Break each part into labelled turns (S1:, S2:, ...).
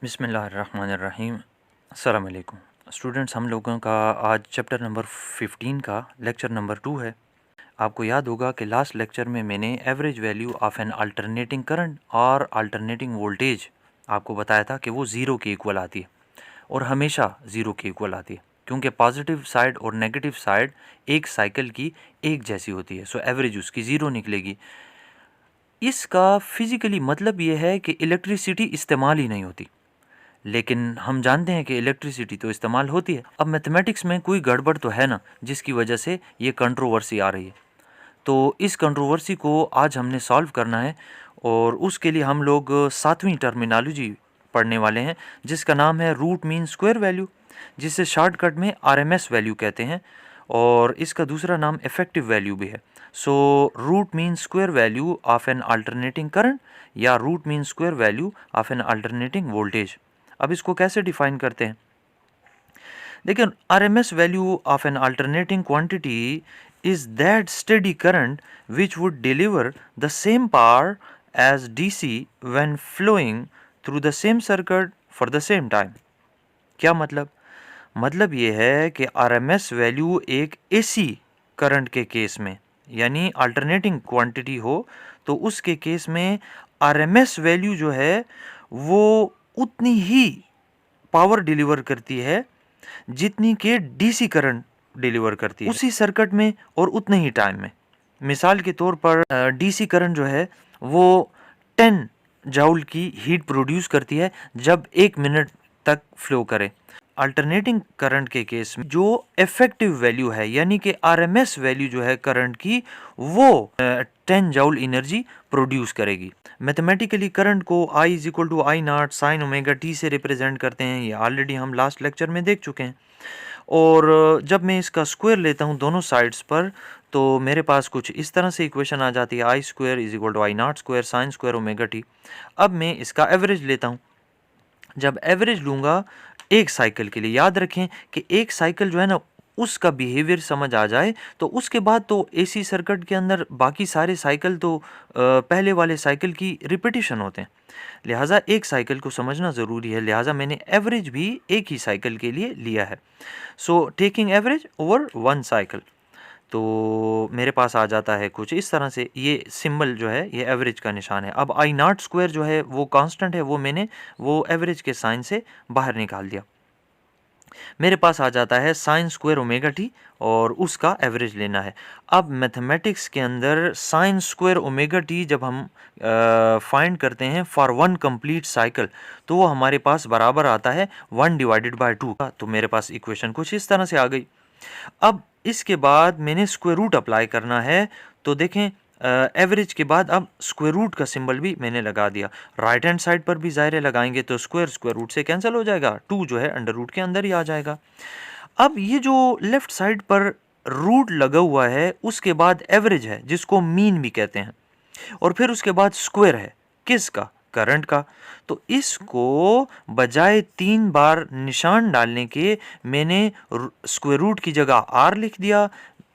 S1: बिस्मिल्लाहिर्रहमानिर्रहीम। अस्सलाम वालेकुम स्टूडेंट्स, हम लोगों का आज चैप्टर नंबर 15 का लेक्चर नंबर 2 है। आपको याद होगा कि लास्ट लेक्चर में मैंने average value of an alternating current और अल्टरनेटिंग वोल्टेज आपको बताया था कि वो ज़ीरो के इक्वल आती है और हमेशा ज़ीरो के इक्वल आती है, क्योंकि पॉजिटिव साइड और नेगेटिव साइड एक साइकिल की एक जैसी होती है। सो एवरेज उसकी ज़ीरो निकलेगी। इसका फिज़िकली मतलब ये है कि इलेक्ट्रिसिटी इस्तेमाल ही नहीं होती, लेकिन हम जानते हैं कि इलेक्ट्रिसिटी तो इस्तेमाल होती है। अब मैथमेटिक्स में कोई गड़बड़ तो है ना, जिसकी वजह से ये कंट्रोवर्सी आ रही है। तो इस कंट्रोवर्सी को आज हमने सॉल्व करना है और उसके लिए हम लोग सातवीं टर्मिनोलॉजी पढ़ने वाले हैं, जिसका नाम है रूट मीन स्क्वायर वैल्यू, जिसे शॉर्टकट में आरएमएस वैल्यू कहते हैं, और इसका दूसरा नाम इफेक्टिव वैल्यू भी है। So root mean square value of an alternating current या root mean square value of an alternating voltage. अब इसको कैसे डिफाइन करते हैं? देखिए, RMS value of an alternating quantity is that steady current which would deliver the same power as DC when flowing through the same circuit for the same time। क्या मतलब ये है कि RMS वैल्यू एक AC current के case में, यानी alternating quantity हो, तो उसके केस में RMS वैल्यू जो है वो उतनी ही पावर डिलीवर करती है जितनी के डीसी करंट डिलीवर करती है उसी सर्किट में और उतने ही टाइम में। मिसाल के तौर पर डीसी करंट जो है वो 10 जाउल की हीट प्रोड्यूस करती है जब 1 मिनट तक फ्लो करे। अल्टरनेटिंग करंट के केस में जो इफेक्टिव वैल्यू है, यानी कि आरएमएस वैल्यू जो है करंट की, वो 10 जाउल एनर्जी प्रोड्यूस करेगी। मैथमेटिकली करंट को I is equal to I not sine omega T से रिप्रेजेंट करते हैं। ये ऑलरेडी हम लास्ट लेक्चर में देख चुके हैं। और जब मैं इसका स्क्वायर लेता हूँ दोनों साइड्स पर, तो मेरे पास कुछ इस तरह से इक्वेशन आ जाती है, I square is equal to I naught square sine square omega T. अब मैं इसका एवरेज लेता हूँ। जब एवरेज लूँगा एक साइकिल के लिए, याद रखें कि एक साइकिल जो है ना, उसका बिहेवियर समझ आ जाए तो उसके बाद तो एसी सर्किट के अंदर बाकी सारे साइकिल तो पहले वाले साइकिल की रिपीटिशन होते हैं। लिहाजा एक साइकिल को समझना ज़रूरी है, लिहाजा मैंने एवरेज भी एक ही साइकिल के लिए लिया है। So taking average over one cycle, तो मेरे पास आ जाता है कुछ इस तरह से। ये सिंबल जो है ये एवरेज का निशान है। अब आई नॉट स्क्वायर जो है वो कांस्टेंट है, वो मैंने वो एवरेज के साइन से बाहर निकाल दिया। मेरे पास आ जाता है साइन स्क्वायर ओमेगा टी और उसका एवरेज लेना है। अब मैथमेटिक्स के अंदर साइन स्क्वायर ओमेगा टी जब हम फाइंड करते हैं फॉर वन कंप्लीट साइकिल, तो वो हमारे पास बराबर आता है 1 डिवाइडेड बाय 2 का। तो मेरे पास इक्वेशन कुछ इस तरह से आ गई। अब इसके बाद मैंने स्क्वायर रूट अप्लाई करना है, तो देखें एवरेज के बाद अब स्क्वायर रूट का सिंबल भी मैंने लगा दिया। राइट हैंड साइड पर भी ज़ाहिर लगाएंगे तो स्क्वायर स्क्वायर रूट से कैंसिल हो जाएगा, 2 जो है अंडर रूट के अंदर ही आ जाएगा। अब ये जो लेफ्ट साइड पर रूट लगा हुआ है, उसके बाद एवरेज है जिसको मीन भी कहते हैं, और फिर उसके बाद स्क्वायर है किसका? करंट का। तो इसको बजाय 3 बार निशान डालने के मैंने स्क्वायर रूट की जगह आर लिख दिया,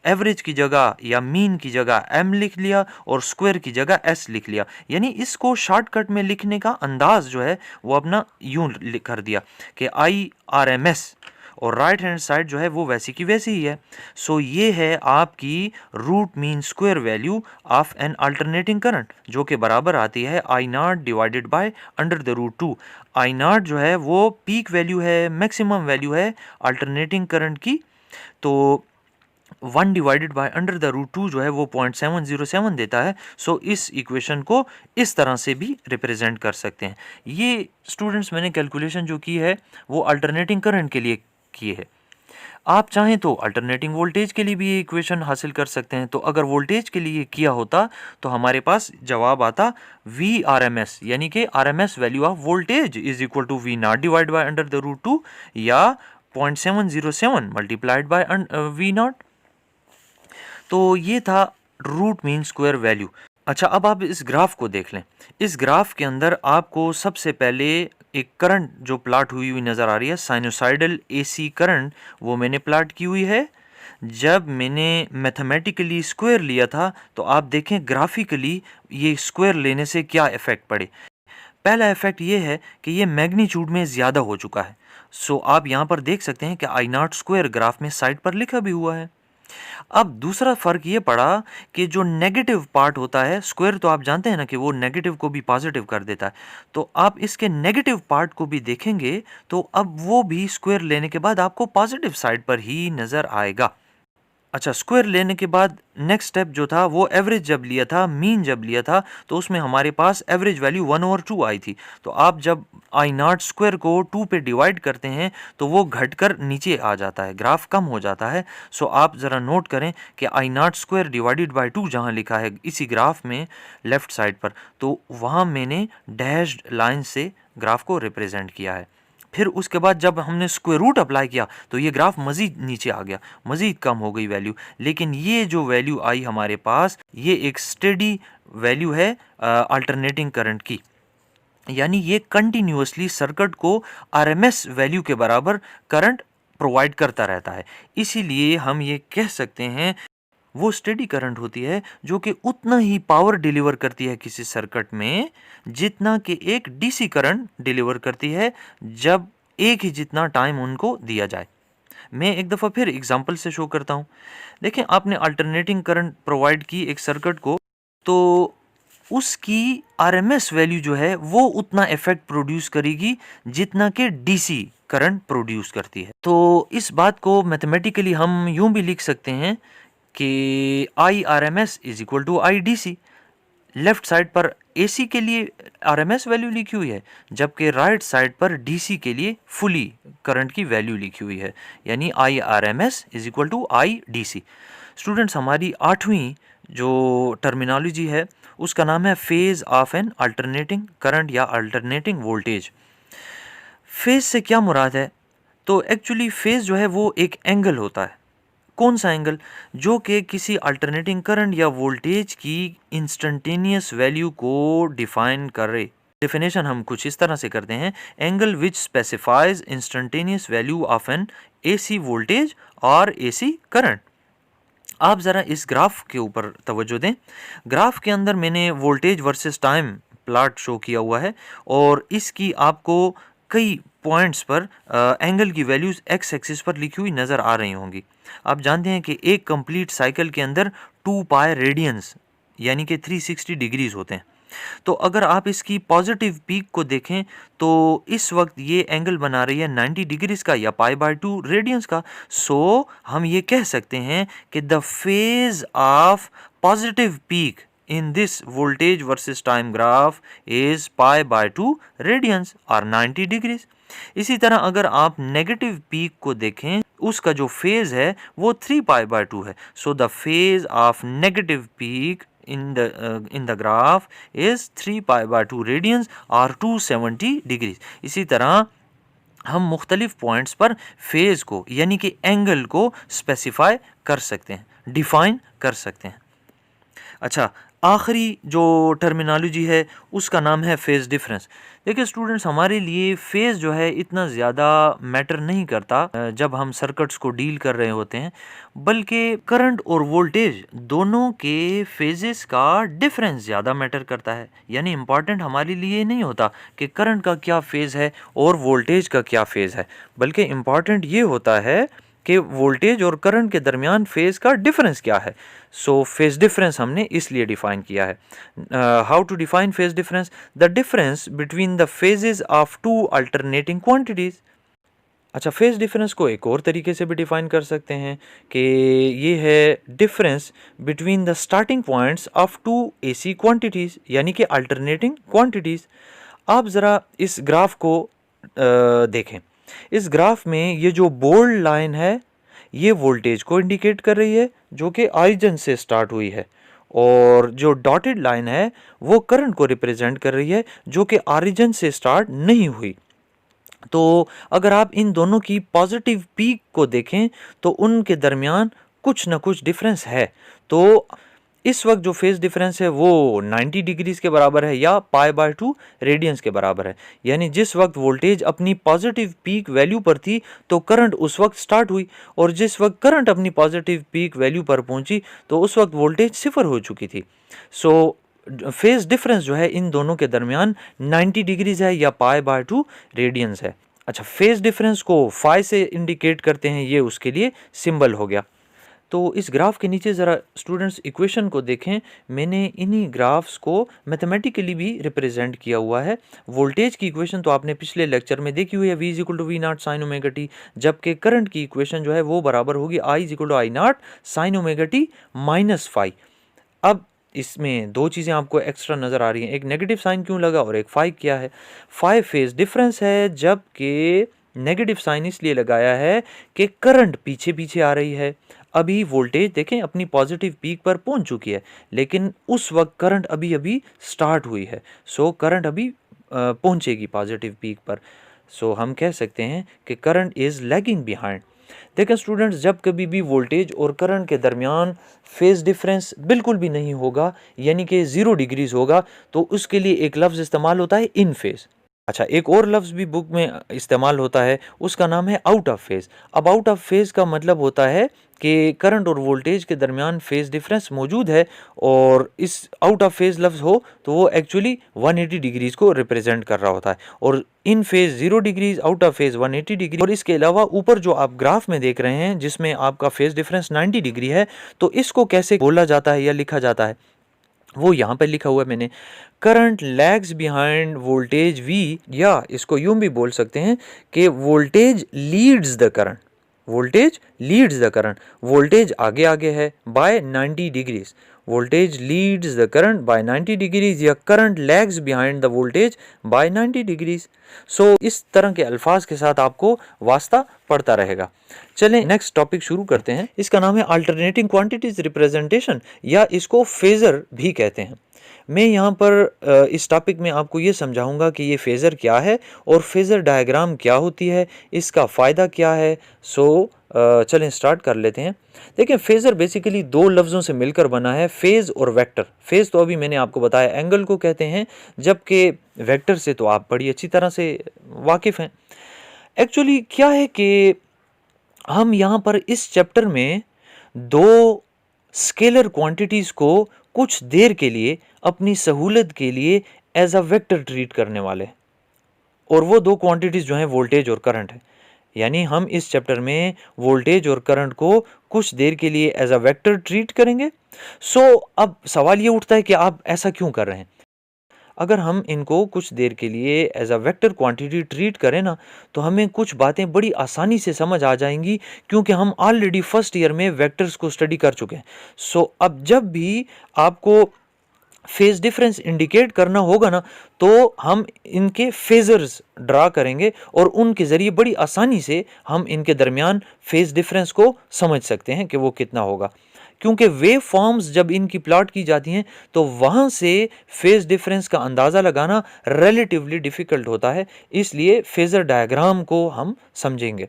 S1: एवरेज की जगह या मीन की जगह एम लिख लिया और स्क्वायर की जगह एस लिख लिया। यानी इसको शॉर्टकट में लिखने का अंदाज जो है वो अपना यूं कर दिया कि आई आर एम एस, और राइट हैंड साइड जो है वो वैसी की वैसी ही है। सो ये है आपकी root mean square value of an alternating current, जो कि बराबर आती है I naught divided by under the root 2। I naught जो है वो पीक वैल्यू है, मैक्सिमम वैल्यू है अल्टरनेटिंग करंट की, तो 1 divided by under the root 2 जो है वो 0.707 देता है। सो इस इक्वेशन को इस तरह से भी रिप्रेजेंट कर सकते हैं। ये स्टूडेंट्स मैंने कैलकुलेशन जो की है वो अल्टरनेटिंग करंट के लिए की है। आप चाहें तो अल्टरनेटिंग वोल्टेज के लिए भी ये इक्वेशन हासिल कर सकते हैं। तो अगर वोल्टेज के लिए किया होता तो हमारे पास जवाब आता वी आर एम एस, यानी कि R M S value of voltage is equal to V not divide by under the root 2 या 0.707 मल्टीप्लाइड बाय वी नॉट। तो ये था रूट मीन स्क्वायर वैल्यू। अच्छा, अब आप इस ग्राफ को देख लें। इस ग्राफ के अंदर आपको सबसे पहले एक करंट जो प्लाट हुई नज़र आ रही है, साइनोसाइडल एसी करंट, वो मैंने प्लाट की हुई है। जब मैंने मैथमेटिकली स्क्वायर लिया था तो आप देखें ग्राफिकली ये स्क्वायर लेने से क्या इफ़ेक्ट पड़े। पहला इफेक्ट ये है कि ये मैग्नीट्यूड में ज़्यादा हो चुका है। सो आप यहाँ पर देख सकते हैं कि आई नॉट स्क्वायर ग्राफ में साइड पर लिखा भी हुआ है। अब दूसरा फर्क ये पड़ा कि जो नेगेटिव पार्ट होता है, स्क्वायर तो आप जानते हैं ना कि वो नेगेटिव को भी पॉजिटिव कर देता है, तो आप इसके नेगेटिव पार्ट को भी देखेंगे तो अब वो भी स्क्वायर लेने के बाद आपको पॉजिटिव साइड पर ही नज़र आएगा। अच्छा, स्क्वायर लेने के बाद नेक्स्ट स्टेप जो था वो एवरेज जब लिया था, मीन जब लिया था, तो उसमें हमारे पास एवरेज वैल्यू 1/2 आई थी। तो आप जब आई नॉट स्क्वायर को 2 पे डिवाइड करते हैं तो वो घटकर नीचे आ जाता है, ग्राफ कम हो जाता है। सो आप ज़रा नोट करें कि आई नॉट स्क्वायर डिवाइडेड बाई 2 जहाँ लिखा है इसी ग्राफ में लेफ़्ट साइड पर, तो वहाँ मैंने डैश्ड लाइन से ग्राफ को रिप्रेजेंट किया है। फिर उसके बाद जब हमने स्क्वायर रूट अप्लाई किया तो ये ग्राफ मज़ीद नीचे आ गया, मज़ीद कम हो गई वैल्यू। लेकिन ये जो वैल्यू आई हमारे पास, ये एक स्टेडी वैल्यू है अल्टरनेटिंग करंट की, यानी ये कंटिन्यूसली सर्किट को आरएमएस वैल्यू के बराबर करंट प्रोवाइड करता रहता है। इसीलिए हम ये कह सकते हैं वो स्टेडी करंट होती है जो कि उतना ही पावर डिलीवर करती है किसी सर्किट में जितना कि एक डीसी करंट डिलीवर करती है जब एक ही जितना टाइम उनको दिया जाए। मैं एक दफ़ा फिर एग्जांपल से शो करता हूँ। देखें, आपने अल्टरनेटिंग करंट प्रोवाइड की एक सर्किट को, तो उसकी आरएमएस वैल्यू जो है वो उतना इफेक्ट प्रोड्यूस करेगी जितना कि डीसी करंट प्रोड्यूस करती है। तो इस बात को मैथमेटिकली हम यूं भी लिख सकते हैं कि I R M S is equal to I D C. Left side पर AC के लिए RMS वैल्यू लिखी हुई है, जबकि राइट साइड पर DC के लिए फुली करंट की वैल्यू लिखी हुई है, यानी IRMS is equal to IDC। Students, हमारी 8वीं जो टर्मिनोलॉजी है उसका नाम है phase of an alternating current या अल्टरनेटिंग वोल्टेज। फेज से क्या मुराद है? तो एक्चुअली फेज जो है वो एक एंगल होता है। कौन सा एंगल? जो कि किसी अल्टरनेटिंग करंट या वोल्टेज की इंस्टेंटेनियस वैल्यू को डिफाइन करे। डेफिनेशन हम कुछ इस तरह से करते हैं, angle which specifies instantaneous value of an AC voltage और AC करंट। आप ज़रा इस ग्राफ के ऊपर तवज्जो दें। ग्राफ के अंदर मैंने voltage versus time plot show किया हुआ है और इसकी आपको कई पॉइंट्स पर एंगल की वैल्यूज एक्स एक्सिस पर लिखी हुई नज़र आ रही होंगी। आप जानते हैं कि एक कंप्लीट साइकिल के अंदर 2 पाई रेडियंस यानी कि 360 डिग्रीज होते हैं। तो अगर आप इसकी पॉजिटिव पीक को देखें तो इस वक्त ये एंगल बना रही है 90 डिग्रीज का या π/2 रेडियंस का। सो हम ये कह सकते हैं कि the phase of positive peak in this voltage versus time graph is π/2 radians और 90 degrees। इसी तरह अगर आप नेगेटिव पीक को देखें, उसका जो फेज है वो 3π/2 है। So the phase of negative peak in the graph is 3π/2 radians और 270 degrees। इसी तरह हम मुख्तलिफ पॉइंट्स पर फेज को यानी कि एंगल को स्पेसिफाई कर सकते हैं, डिफाइन कर सकते हैं। अच्छा, आखिरी जो टर्मिनोलॉजी है उसका नाम है फेज़ डिफरेंस। देखिए स्टूडेंट्स, हमारे लिए फेज़ जो है इतना ज़्यादा मैटर नहीं करता जब हम सर्किट्स को डील कर रहे होते हैं, बल्कि करंट और वोल्टेज दोनों के फेजेस का डिफरेंस ज़्यादा मैटर करता है। यानी इम्पॉर्टेंट हमारे लिए नहीं होता कि करंट का क्या फेज़ है और वोल्टेज का क्या फेज़ है, बल्कि इम्पॉर्टेंट ये होता है कि वोल्टेज और करंट के दरमियान फेज़ का डिफरेंस क्या है। सो फेज़ डिफरेंस हमने इसलिए डिफाइन किया है। How to define phase difference? The difference between the phases of two alternating quantities. अच्छा, फेज़ डिफरेंस को एक और तरीके से भी डिफाइन कर सकते हैं कि ये है difference between the starting points of two AC quantities यानी कि अल्टरनेटिंग क्वांटिटीज़। आप ज़रा इस ग्राफ को देखें। इस ग्राफ में ये जो बोल्ड लाइन है ये वोल्टेज को इंडिकेट कर रही है जो कि ऑरिजिन से स्टार्ट हुई है, और जो डॉटेड लाइन है वो करंट को रिप्रेजेंट कर रही है जो कि ऑरिजिन से स्टार्ट नहीं हुई। तो अगर आप इन दोनों की पॉजिटिव पीक को देखें तो उनके दरमियान कुछ ना कुछ डिफरेंस है। तो इस वक्त जो फेज़ डिफरेंस है वो 90 डिग्रीज के बराबर है या π/2 रेडियंस के बराबर है। यानी जिस वक्त वोल्टेज अपनी पॉजिटिव पीक वैल्यू पर थी तो करंट उस वक्त स्टार्ट हुई, और जिस वक्त करंट अपनी पॉजिटिव पीक वैल्यू पर पहुंची तो उस वक्त वोल्टेज 0 हो चुकी थी। सो फेज डिफरेंस जो है इन दोनों के दरमियान 90 डिग्रीज है या π/2 रेडियंस है। अच्छा, फेज डिफरेंस को फाई से इंडिकेट करते हैं, ये उसके लिए सिंबल हो गया। तो इस ग्राफ के नीचे ज़रा स्टूडेंट्स इक्वेशन को देखें, मैंने इन्हीं ग्राफ्स को मैथमेटिकली भी रिप्रेजेंट किया हुआ है। वोल्टेज की इक्वेशन तो आपने पिछले लेक्चर में देखी हुई है, V = V0 sin omega T, जबकि करंट की इक्वेशन जो है वो बराबर होगी I = I0 sin omega T minus phi. अब इसमें दो चीज़ें आपको एक्स्ट्रा नज़र आ रही हैं, एक नेगेटिव साइन क्यों लगा और एक फाई क्या है। फाई फेज डिफरेंस है, जबकि नेगेटिव साइन इसलिए लगाया है कि करंट पीछे पीछे आ रही है। अभी वोल्टेज देखें अपनी पॉजिटिव पीक पर पहुंच चुकी है, लेकिन उस वक्त करंट अभी अभी स्टार्ट हुई है, सो करंट अभी पहुंचेगी पॉजिटिव पीक पर। सो हम कह सकते हैं कि करंट इज़ लैगिंग बिहाइंड। देखें स्टूडेंट्स, जब कभी भी वोल्टेज और करंट के दरमियान फेज डिफरेंस बिल्कुल भी नहीं होगा, यानी कि 0 डिग्रीज होगा, तो उसके लिए एक लफ्ज़ इस्तेमाल होता है इन फेज। अच्छा, एक और लफ्ज़ भी बुक में इस्तेमाल होता है, उसका नाम है आउट ऑफ फेज। अब आउट ऑफ फेज का मतलब होता है कि करंट और वोल्टेज के दरमियान फेज डिफरेंस मौजूद है, और इस आउट ऑफ फेज लफ्ज़ हो तो वो एक्चुअली 180 डिग्रीज को रिप्रेजेंट कर रहा होता है, और in phase 0 degrees, out of phase 180 degree. और इसके अलावा ऊपर जो आप ग्राफ में देख रहे हैं जिसमें आपका फेज डिफरेंस 90 डिग्री है, तो इसको कैसे बोला जाता है या लिखा जाता है वो यहाँ पे लिखा हुआ है मैंने। Current lags behind voltage V, या इसको यूं भी बोल सकते हैं कि voltage leads the current, voltage leads the current, voltage आगे आगे है by 90 degrees, voltage leads the current by 90 degrees, या current lags behind the voltage by 90 degrees. So इस तरह के अल्फाज के साथ आपको वास्ता पड़ता रहेगा। चलें नेक्स्ट टॉपिक शुरू करते हैं। इसका नाम है अल्टरनेटिंग क्वांटिटीज रिप्रेजेंटेशन, या इसको फेजर भी कहते हैं। मैं यहाँ पर इस टॉपिक में आपको ये समझाऊंगा कि ये फेज़र क्या है और फेज़र डायग्राम क्या होती है, इसका फ़ायदा क्या है। सो चलें स्टार्ट कर लेते हैं। देखें, फेज़र बेसिकली दो लफ्ज़ों से मिलकर बना है, फेज़ और वेक्टर। फेज़ तो अभी मैंने आपको बताया एंगल को कहते हैं, जबकि वेक्टर से तो आप बड़ी अच्छी तरह से वाकिफ़ हैं। एक्चुअली क्या है कि हम यहाँ पर इस चैप्टर में दो स्केलर क्वांटिटीज़ को कुछ देर के लिए अपनी सहूलत के लिए एज अ वेक्टर ट्रीट करने वाले, और वो दो क्वांटिटीज़ जो हैं वोल्टेज और करंट है। यानी हम इस चैप्टर में वोल्टेज और करंट को कुछ देर के लिए एज अ वेक्टर ट्रीट करेंगे। सो अब सवाल ये उठता है कि आप ऐसा क्यों कर रहे हैं। अगर हम इनको कुछ देर के लिए as a vector quantity treat करें ना, तो हमें कुछ बातें बड़ी आसानी से समझ आ जाएंगी, क्योंकि हम ऑलरेडी फर्स्ट ईयर में वेक्टर्स को स्टडी कर चुके हैं। सो अब जब भी आपको फेज डिफरेंस इंडिकेट करना होगा ना, तो हम इनके फेजर्स ड्रा करेंगे, और उनके ज़रिए बड़ी आसानी से हम इनके दरमियान फेज डिफरेंस को समझ सकते हैं कि वो कितना होगा। क्योंकि वेव फॉर्म्स जब इनकी प्लॉट की जाती हैं, तो वहाँ से फेज डिफरेंस का अंदाज़ा लगाना रिलेटिवली डिफ़िकल्ट होता है, इसलिए फेज़र डायग्राम को हम समझेंगे।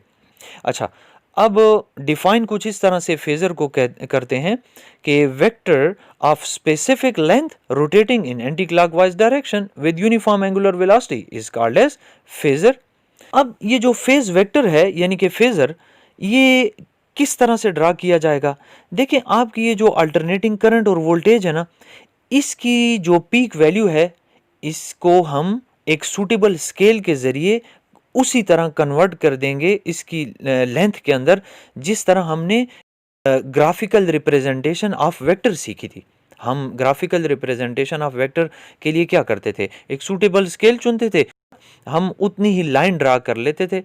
S1: अच्छा, अब डिफाइन कुछ इस तरह से फेज़र को करते हैं कि vector of specific length rotating in anti clockwise direction with uniform angular velocity is called as phasor. अब ये जो फेज वेक्टर है यानी कि फेज़र, ये किस तरह से ड्रा किया जाएगा। देखें, आपकी ये जो अल्टरनेटिंग करंट और वोल्टेज है ना, इसकी जो पीक वैल्यू है, इसको हम एक सूटेबल स्केल के ज़रिए उसी तरह कन्वर्ट कर देंगे इसकी लेंथ के अंदर, जिस तरह हमने ग्राफिकल रिप्रेजेंटेशन ऑफ वेक्टर सीखी थी। हम ग्राफिकल रिप्रेजेंटेशन ऑफ वेक्टर के लिए क्या करते थे, एक सूटेबल स्केल चुनते थे, हम उतनी ही लाइन ड्रा कर लेते थे,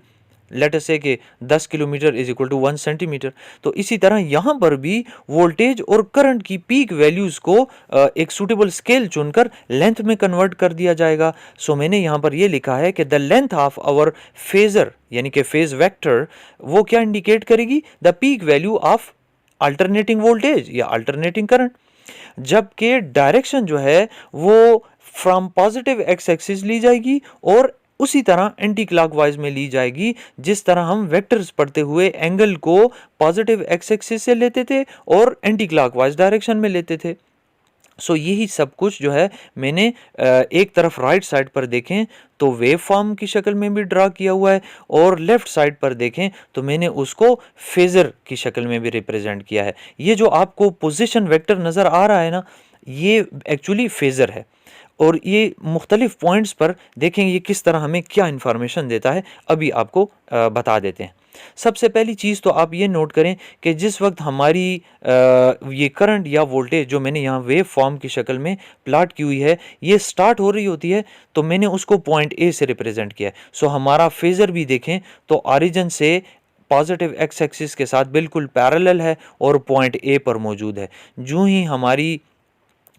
S1: लेट अस से कि 10 kilometre is equal to 1 centimetre. तो इसी तरह यहाँ पर भी वोल्टेज और करंट की पीक वैल्यूज़ को एक सूटेबल स्केल चुनकर लेंथ में कन्वर्ट कर दिया जाएगा। सो मैंने यहाँ पर ये लिखा है कि the length of our phasor यानी कि फेज वेक्टर, वो क्या इंडिकेट करेगी, the peak value of alternating voltage या अल्टरनेटिंग करंट, जबकि डायरेक्शन जो है वो फ्रॉम पॉजिटिव एक्स एक्सिस ली जाएगी और उसी तरह एंटी क्लॉकवाइज में ली जाएगी, जिस तरह हम वेक्टर्स पढ़ते हुए एंगल को पॉजिटिव एक्स एक्सिस से लेते थे और एंटी क्लॉकवाइज डायरेक्शन में लेते थे। सो यही सब कुछ जो है मैंने एक तरफ राइट साइड पर देखें तो वेव फॉर्म की शक्ल में भी ड्रा किया हुआ है, और लेफ्ट साइड पर देखें तो मैंने उसको फेज़र की शक्ल में भी रिप्रेजेंट किया है। ये जो आपको पोजीशन वेक्टर नज़र आ रहा है ना, ये एक्चुअली फेज़र है और ये मुख्तलिफ पॉइंट्स पर देखेंगे ये किस तरह हमें क्या इन्फॉर्मेशन देता है, अभी आपको बता देते हैं। सबसे पहली चीज़ तो आप ये नोट करें कि जिस वक्त हमारी ये करंट या वोल्टेज जो मैंने यहाँ वेव फॉर्म की शक्ल में प्लाट की हुई है, ये स्टार्ट हो रही होती है तो मैंने उसको पॉइंट ए से रिप्रेजेंट किया है। सो हमारा फेज़र भी देखें तो ऑरिजिन से पॉजिटिव एक्स एक्सिस के साथ बिल्कुल पैरेलल है और पॉइंट ए पर मौजूद है। जो ही हमारी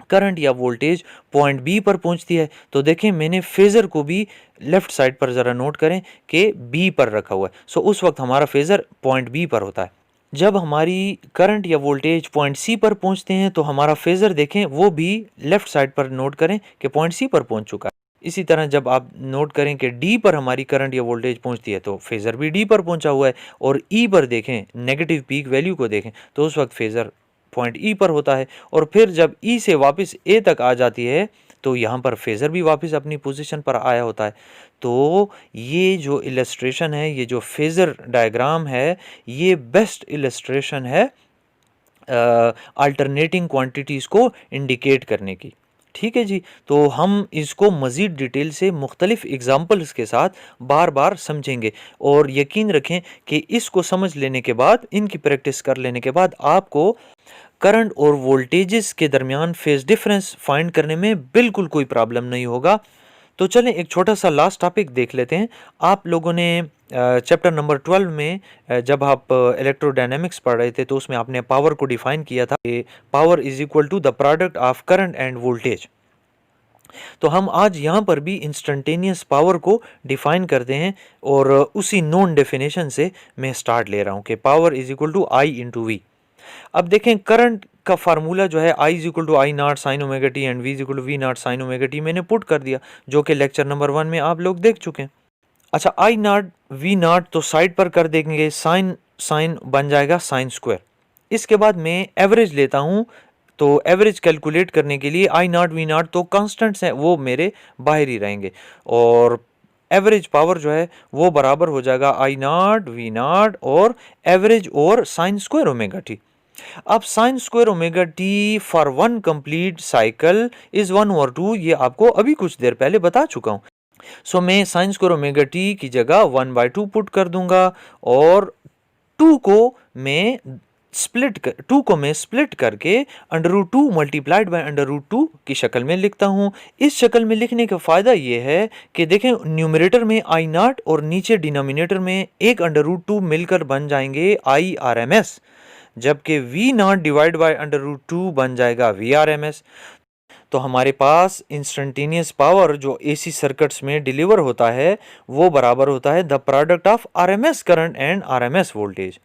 S1: करंट या वोल्टेज पॉइंट बी पर पहुंचती है तो देखें मैंने फेज़र को भी लेफ्ट साइड पर ज़रा नोट करें कि बी पर रखा हुआ है। सो उस वक्त हमारा फेज़र पॉइंट बी पर होता है। जब हमारी करंट या वोल्टेज पॉइंट सी पर पहुंचते हैं तो हमारा फेज़र देखें वो भी लेफ्ट साइड पर नोट करें कि पॉइंट सी पर पहुंच चुका है। इसी तरह जब आप नोट करें कि डी पर हमारी करंट या वोल्टेज पहुंचती है तो फेज़र भी डी पर पहुंचा हुआ है, और ई पर देखें नेगेटिव पीक वैल्यू को देखें तो उस वक्त फेज़र पॉइंट ई पर होता है। और फिर जब ई से वापस ए तक आ जाती है तो यहाँ पर फेज़र भी वापस अपनी पोजीशन पर आया होता है। तो ये जो इलस्ट्रेशन है, ये जो फेज़र डायग्राम है, ये बेस्ट इलस्ट्रेशन है अल्टरनेटिंग क्वांटिटीज़ को इंडिकेट करने की। ठीक है जी, तो हम इसको मज़ीद डिटेल से मुख्तलिफ एग्ज़ाम्पल्स के साथ बार बार समझेंगे, और यकीन रखें कि इसको समझ लेने के बाद, इनकी प्रैक्टिस कर लेने के बाद आपको करंट और वोल्टेजेस के दरमियान फेज़ डिफरेंस फाइंड करने में बिल्कुल कोई प्रॉब्लम नहीं होगा। तो चलें एक छोटा सा लास्ट टॉपिक देख लेते हैं। आप लोगों ने चैप्टर नंबर 12 में जब आप इलेक्ट्रोडायनेमिक्स पढ़ रहे थे तो उसमें आपने पावर को डिफाइन किया था कि power is equal to the product of current and voltage. तो हम आज यहाँ पर भी इंस्टेंटेनियस पावर को डिफाइन करते हैं, और उसी नॉन डेफिनेशन से मैं स्टार्ट ले रहा हूँ कि power is equal to I into V. अब देखें करंट का फार्मूला जो है I is equal to I not sine omega T and V is equal to V naught sine omega T मैंने पुट कर दिया, जो कि लेक्चर नंबर 1 में आप लोग देख चुके हैं। अच्छा, आई नॉट वी नॉट तो साइड पर कर देंगे, साइन साइन बन जाएगा साइन स्क्वायर। इसके बाद मैं एवरेज लेता हूँ, तो एवरेज कैलकुलेट करने के लिए आई नॉट वी नॉट तो कांस्टेंट्स हैं, वो मेरे बाहर ही रहेंगे, और एवरेज पावर जो है वो बराबर हो जाएगा आई नॉट वी नॉट और एवरेज और साइन स्क्वायर ओमेगा टी। अब sign square omega T for one complete cycle is 1/2, ये आपको अभी कुछ देर पहले बता चुका हूं। सो मैं साइन स्क्वायर ओमेगा टी की जगह 1/2 पुट कर दूंगा, और 2 को मैं स्प्लिट करके √2 मल्टीप्लाइड बाय √2 की शक्ल में लिखता हूं। इस शक्ल में लिखने का फायदा ये है कि देखें न्यूमरेटर में आई नॉट और नीचे डिनोमिनेटर में एक √2 मिलकर बन जाएंगे आई आर एम एस, जबकि वी नॉट डिवाइड बाय √2 बन जाएगा वी आर एम एस। तो हमारे पास इंस्टेंटेनियस पावर जो एसी सर्किट्स में डिलीवर होता है वो बराबर होता है the product of RMS current and RMS voltage.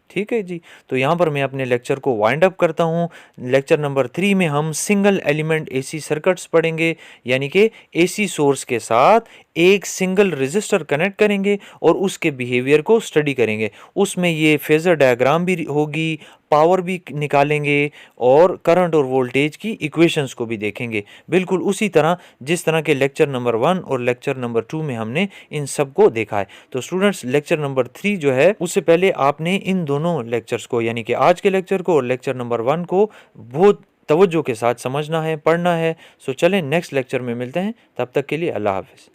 S1: ठीक है जी, तो यहाँ पर मैं अपने लेक्चर को वाइंड अप करता हूँ। लेक्चर नंबर 3 में हम सिंगल एलिमेंट एसी सर्किट्स पढ़ेंगे, यानी कि एसी सोर्स के साथ एक सिंगल रेजिस्टर कनेक्ट करेंगे और उसके बिहेवियर को स्टडी करेंगे। उसमें ये फेजर डायग्राम भी होगी, पावर भी निकालेंगे, और करंट और वोल्टेज की इक्वेशंस को भी देखेंगे, बिल्कुल उसी तरह जिस तरह के लेक्चर नंबर 1 और लेक्चर नंबर 2 में हमने इन सब को देखा है। तो स्टूडेंट्स, लेक्चर नंबर 3 जो है उससे पहले आपने इन दोनों लेक्चर्स को, यानी कि आज के लेक्चर को और लेक्चर नंबर 1 को बहुत तवज्जो के साथ समझना है, पढ़ना है। सो चलें नेक्स्ट लेक्चर में मिलते हैं, तब तक के लिए अल्लाह हाफिज़।